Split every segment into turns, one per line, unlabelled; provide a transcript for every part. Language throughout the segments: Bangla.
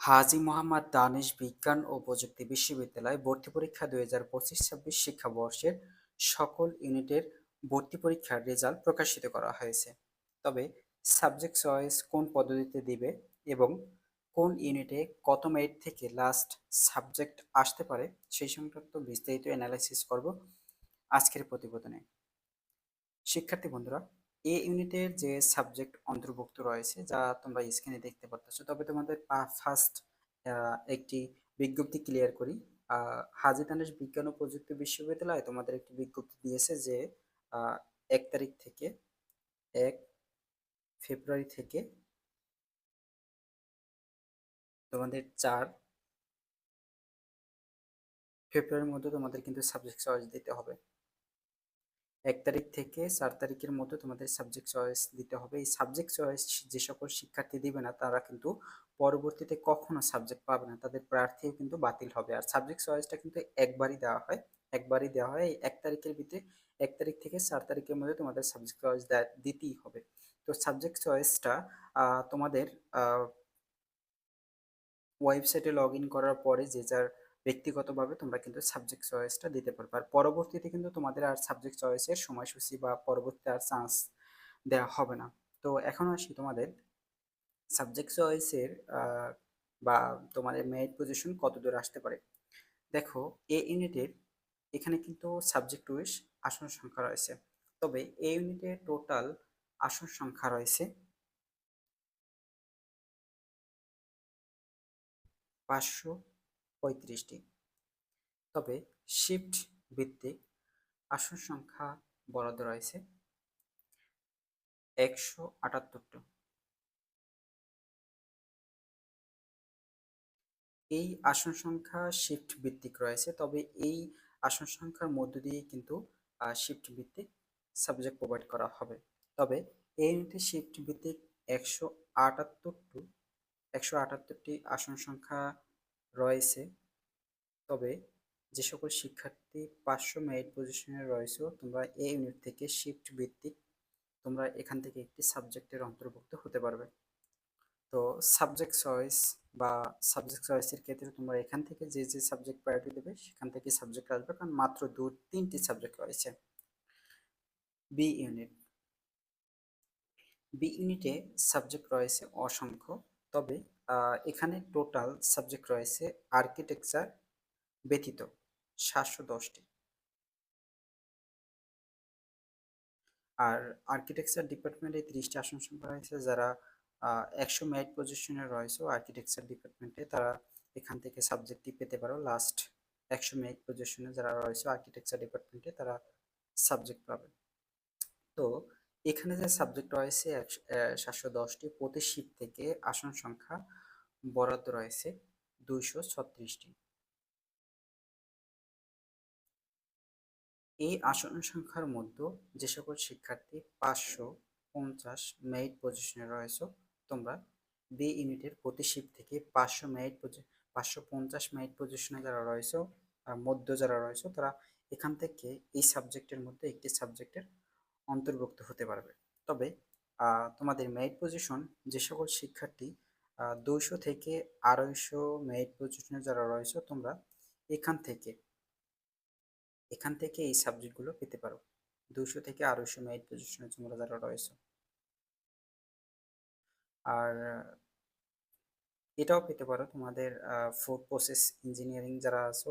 হাজী মোহাম্মদ দানিশ বিজ্ঞান ও প্রযুক্তি বিশ্ববিদ্যালয় ভর্তি পরীক্ষা 2025-26 শিক্ষাবর্ষের সকল ইউনিটের ভর্তি পরীক্ষার রেজাল্ট প্রকাশিত করা হয়েছে। তবে সাবজেক্ট চয়েস কোন পদ্ধতিতে দিবে এবং কোন ইউনিটে কত মেরিট থেকে লাস্ট সাবজেক্ট আসতে পারে সেই সংক্রান্ত বিস্তারিত অ্যানালাইসিস করব আজকের প্রতিবেদনে। শিক্ষার্থী বন্ধুরা, এ ইউনিটের যে সাবজেক্ট অন্তর্ভুক্ত রয়েছে যা তোমরা স্ক্রিনে দেখতে পাচ্ছো, তবে তোমাদের ফার্স্ট একটি বিজ্ঞপ্তি ক্লিয়ার করি। হাজী দানেশ বিজ্ঞান ও প্রযুক্তি বিশ্ববিদ্যালয় তোমাদের একটি বিজ্ঞপ্তি দিয়েছে যে 1 তারিখ থেকে 1 ফেব্রুয়ারি থেকে তোমাদের 4 ফেব্রুয়ারির মধ্যে তোমাদের কিন্তু সাবজেক্ট চয়েস দিতে হবে। 1 তারিখ থেকে 4 তারিখের মধ্যে তোমাদের সাবজেক্ট চয়েস দিতে হবে। এই সাবজেক্ট চয়েস যে সকল শিক্ষার্থী দিবে না তারা কিন্তু পরবর্তীতে কখনো সাবজেক্ট পাবে না, তাদের প্রার্থীও কিন্তু বাতিল হবে। আর সাবজেক্ট চয়েসটা কিন্তু একবারই দেওয়া হয় এই 1 তারিখের ভিতরে। 1 তারিখ থেকে 4 তারিখের মধ্যে তোমাদের সাবজেক্ট চয়েস দিতেই হবে। তো সাবজেক্ট চয়েসটা তোমাদের ওয়েবসাইটে লগ ইন করার পরে যে যার ব্যক্তিগতভাবে তোমরা কিন্তু সাবজেক্ট চয়েসটা দিতে পারবে। আর পরবর্তীতে কিন্তু তোমাদের আর সাবজেক্ট চয়েসের সময়সূচি বা পরবর্তীতে আর চান্স দেওয়া হবে না। তো এখন আসি তোমাদের সাবজেক্ট চয়েসের বা তোমাদের মেরিট পজিশন কত দূর আসতে পারে। দেখো, এ ইউনিটের এখানে কিন্তু সাবজেক্ট ওয়াইজ আসন সংখ্যা রয়েছে। তবে এই ইউনিটের টোটাল আসন সংখ্যা রয়েছে 535টি। তবে শিফট ভিত্তিক আসন সংখ্যা বরাদ্দ রয়েছে 178টি। এই আসন সংখ্যা শিফট ভিত্তিক রয়েছে, তবে এই আসন সংখ্যার মধ্য দিয়ে কিন্তু শিফট ভিত্তিক সাবজেক্ট প্রোভাইড করা হবে। তবে এই ইউনিটে শিফট ভিত্তিক 178টি 178টি আসন সংখ্যা রয়েছে। তবে যে সকল শিক্ষার্থী 500 মেরিট পজিশনে রয়েছে, তোমরা এই ইউনিট থেকে শিফট ভিত্তিক তোমরা এখান থেকে একটি সাবজেক্টের অন্তর্ভুক্ত হতে পারবে। তো সাবজেক্ট চয়েস বা সাবজেক্ট চয়েসের ক্ষেত্রে তোমরা এখান থেকে যে যে সাবজেক্ট প্রায়োরিটি দেবে সেখান থেকে সাবজেক্ট আসবে, কারণ মাত্র 2-3টি সাবজেক্ট রয়েছে। বি ইউনিট বি ইউনিটে সাবজেক্ট রয়েছে অসংখ্য। তবে এখানে টোটাল সাবজেক্ট রয়েছে আর্কিটেকচার ব্যতীত 710টি। আর আর্কিটেকচার ডিপার্টমেন্টে 30টি আসন সংখ্যা রয়েছে। যারা 100 মেরিট পজিশনে রয়েছে আর্কিটেকচার ডিপার্টমেন্টে, তারা এখান থেকে সাবজেক্টটি পেতে পারো। লাস্ট 100 মেরিট পজিশনে যারা রয়েছে আর্কিটেকচার ডিপার্টমেন্টে তারা সাবজেক্ট পাবে। তো এখানে যে সাবজেক্ট রয়েছে 710টি, প্রতি শিফট থেকে আসন সংখ্যা বরাদ্দ রয়েছে 236টি। এই আসন সংখ্যার মধ্যে যে সকল শিক্ষার্থী 550 মেরিট পজিশনে রয়েছে, তোমরা বি ইউনিটের প্রতি শিফট থেকে 550 মেরিট পজিশনে যারা রয়েছে মধ্য যারা রয়েছে, তারা এখান থেকে এই সাবজেক্টের মধ্যে একটি সাবজেক্টের অন্তর্ভুক্ত হতে পারবে। তবে তোমাদের মেরিট পজিশন যে সকল শিক্ষার্থী 200 থেকে 250 মেরিট পজিশনে যারা রয়েছে, তোমরা এখান থেকে এই সাবজেক্টগুলো পেতে পারো। 200 থেকে 250 মেরিট পজিশনে তোমরা যারা রয়েছে। আর এটাও পেতে পারো তোমাদের ফুড প্রসেস ইঞ্জিনিয়ারিং যারা আছো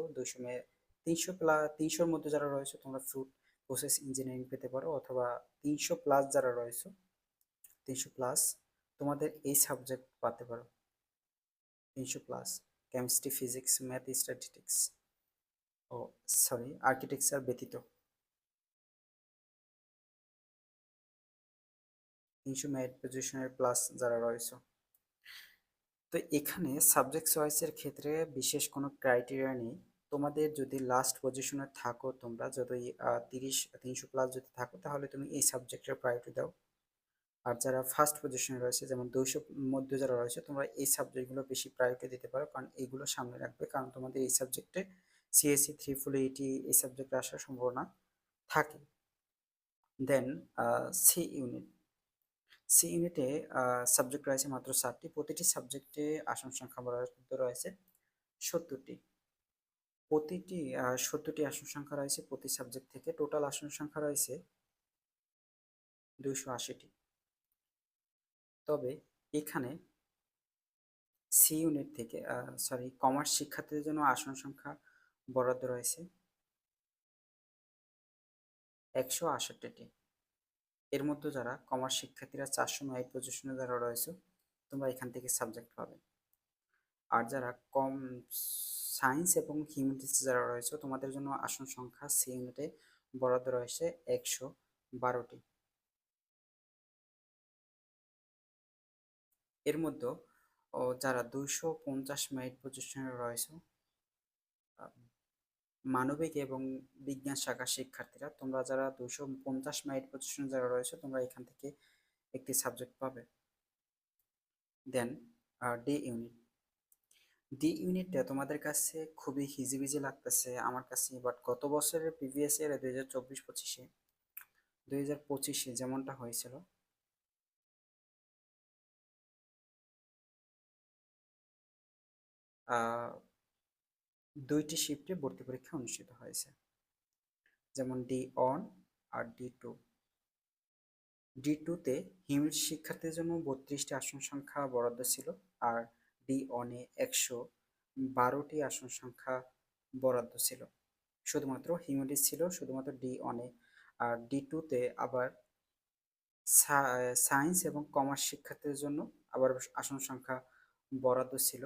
300 মধ্যে যারা রয়েছে, তোমরা ফুড প্রসেস ইঞ্জিনিয়ারিং পেতে পারো, অথবা 300 প্লাস যারা রয়েছে 300 প্লাস তোমাদের এই সাবজেক্ট পাতে পারো। 300 plus chemistry, physics, math, statistics ও সরি আর্কিটেকচার ব্যতীত 300 মেরিট পজিশনের প্লাস যারা রয়েছে। তো এখানে সাবজেক্ট চয়েসের ক্ষেত্রে বিশেষ কোনো ক্রাইটেরিয়া নেই। তোমাদের যদি লাস্ট পজিশনে থাকো, তোমরা যদি 300 প্লাস যদি থাকো, তাহলে তুমি এই সাবজেক্টের প্রায়োরিটি দাও। আর যারা ফার্স্ট পজিশনে রয়েছে, যেমন 200 মধ্যে যারা রয়েছে, তোমরা এই সাবজেক্টগুলো বেশি প্রায়োরিটি দিতে পারো, কারণ এইগুলো সামনে রাখবে, কারণ তোমাদের এই সাবজেক্টে সিএসসি 380 এই সাবজেক্টে আসার সম্ভাবনা থাকে। দেন সি ইউনিট সি ইউনিটে সাবজেক্ট রয়েছে মাত্র 7টি, প্রতিটি সাবজেক্টে আসন সংখ্যা বরাদ্দ রয়েছে 70টি। প্রতিটি 70টি আসন সংখ্যা রয়েছে প্রতি সাবজেক্ট থেকে, টোটাল আসন সংখ্যা রয়েছে 280টি। তবে এখানে সি ইউনিট থেকে কমার্স শিক্ষার্থীদের জন্য আসন সংখ্যা বরাদ্দ রয়েছে 168টি। এর মধ্যে যারা কমার্স শিক্ষার্থীরা 400 পজিশনে যারা রয়েছে, তোমরা এখান থেকে সাবজেক্ট পাবে। আর যারা কম সায়েন্স এবং হিউম্যানিটিস যারা রয়েছে, তোমাদের জন্য আসন সংখ্যা সি ইউনিটে বরাদ্দ রয়েছে 112টি। এর মধ্যে যারা 250 পজিশনে রয়েছে, মানবিক এবং বিজ্ঞান শাখার শিক্ষার্থীরা, তোমরা যারা 250 পজিশনে যারা রয়েছে, তোমরা এখান থেকে একটি সাবজেক্ট পাবে। দেন ডি ইউনিট। ডি ইউনিটটা তোমাদের কাছে খুবই হিজিবিজি লাগতেছে আমার কাছে, বাট গত বছরের প্রিভিয়াস ইয়ারে 2024-25-এ যেমনটা হয়েছিল, দুইটি শিফটে ভর্তি পরীক্ষা অনুষ্ঠিত হয়েছে, যেমন ডি অন আর ডি 2। ডি 2-তে হিউম্যানিটিস শিক্ষার্থীদের জন্য 32টি আসন সংখ্যা বরাদ্দ ছিল, আর ডি অনে 112টি আসন সংখ্যা বরাদ্দ ছিল। শুধুমাত্র হিউম্যানিটিস ছিল শুধুমাত্র ডি অনে, আর ডি 2-তে আবার সায়েন্স এবং কমার্স শিক্ষার্থীদের জন্য আবার আসন সংখ্যা বরাদ্দ ছিল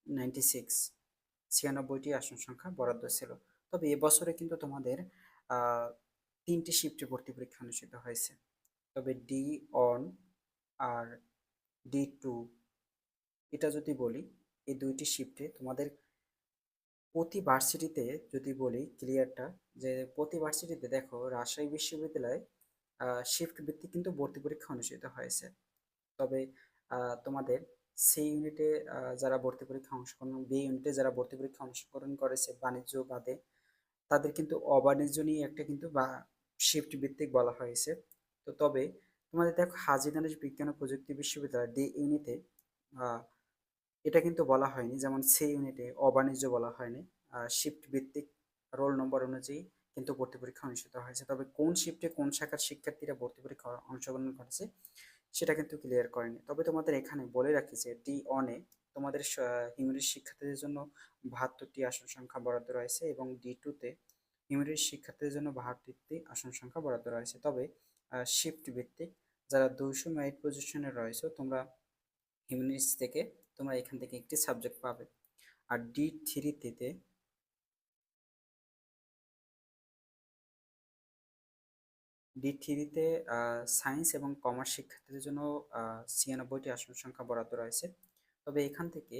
96টি আসন সংখ্যা বরাদ্দ ছিল। তবে এবছরে কিন্তু তোমাদের 3টি শিফটে ভর্তি পরীক্ষা অনুষ্ঠিত হয়েছে। তবে ডি অন আর ডি 2, এটা যদি বলি, এই দুইটি শিফটে তোমাদের প্রতি ভার্সিটিতে যদি বলি ক্লিয়ারটা, যে প্রতি ভার্সিটিতে দেখো রাজশাহী বিশ্ববিদ্যালয়ে শিফট ভিত্তিক কিন্তু ভর্তি পরীক্ষা অনুষ্ঠিত হয়েছে। তবে তোমাদের সি ইউনিটে যারা ভর্তি পরীক্ষা অংশগ্রহণ, বি ইউনিটে যারা ভর্তি পরীক্ষা অংশগ্রহণ করেছে বাণিজ্য বাদে, তাদের কিন্তু অবাণিজ্য নিয়ে একটা কিন্তু বা শিফট ভিত্তিক বলা হয়েছে। তো তবে তোমাদের দেখো হাজী দানেশ বিজ্ঞান ও প্রযুক্তি বিশ্ববিদ্যালয় ডি ইউনিটে এটা কিন্তু বলা হয়নি, যেমন সি ইউনিটে অবাণিজ্য বলা হয়নি, শিফট ভিত্তিক রোল নম্বর অনুযায়ী কিন্তু ভর্তি পরীক্ষা অনুষ্ঠিত হয়েছে। তবে কোন শিফটে কোন শাখার শিক্ষার্থীরা ভর্তি পরীক্ষা অংশগ্রহণ করেছে সেটা কিন্তু ক্লিয়ার করেনি। তবে তোমাদের এখানে বলে রাখি যে ডি অনে তোমাদের হিউম্যানিটিস শিক্ষার্থীদের জন্য 72টি আসন সংখ্যা বরাদ্দ রয়েছে, এবং ডি 2-তে হিউম্যানিটিস শিক্ষার্থীদের জন্য 72টি আসন সংখ্যা বরাদ্দ রয়েছে। তবে শিফট ভিত্তিক যারা 200 পজিশনে রয়েছে, তোমরা হিউম্যানিটিস থেকে তোমরা এখান থেকে একটি সাবজেক্ট পাবে। আর ডি 3-তে সায়েন্স এবং কমার্স শিক্ষার্থীদের জন্য 96টি আসন সংখ্যা বরাদ্দ রয়েছে। তবে এখান থেকে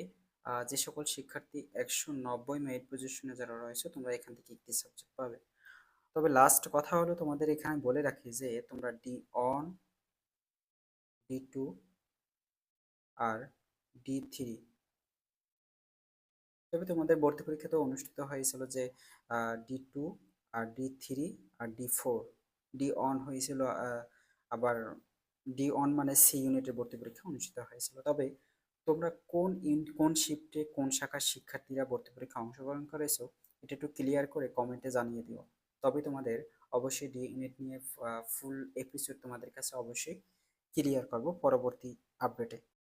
যে সকল শিক্ষার্থী 190 পজিশনে যারা রয়েছে, তোমরা এখান থেকে একটি সাবজেক্ট পাবে। তবে লাস্ট কথা হলো, তোমাদের এখানে বলে রাখি যে তোমরা ডি অন, ডি 2 আর ডি 3, তবে তোমাদের ভর্তি পরীক্ষা তো অনুষ্ঠিত হয়েছিল যে ডি 2 আর ডি 3 আর ডি 4, ডি অন হয়েছিল, আবার ডি অন মানে সি ইউনিটের ভর্তি পরীক্ষা অনুষ্ঠিত হয়েছিল। তবে তোমরা কোন শিফটে কোন শাখার শিক্ষার্থীরা ভর্তি পরীক্ষা অংশগ্রহণ করেছো এটা একটু ক্লিয়ার করে কমেন্টে জানিয়ে দিও, তবে তোমাদের অবশ্যই ডি ইউনিট নিয়ে ফুল এপিসোড তোমাদের কাছে অবশ্যই ক্লিয়ার করব পরবর্তী আপডেটে।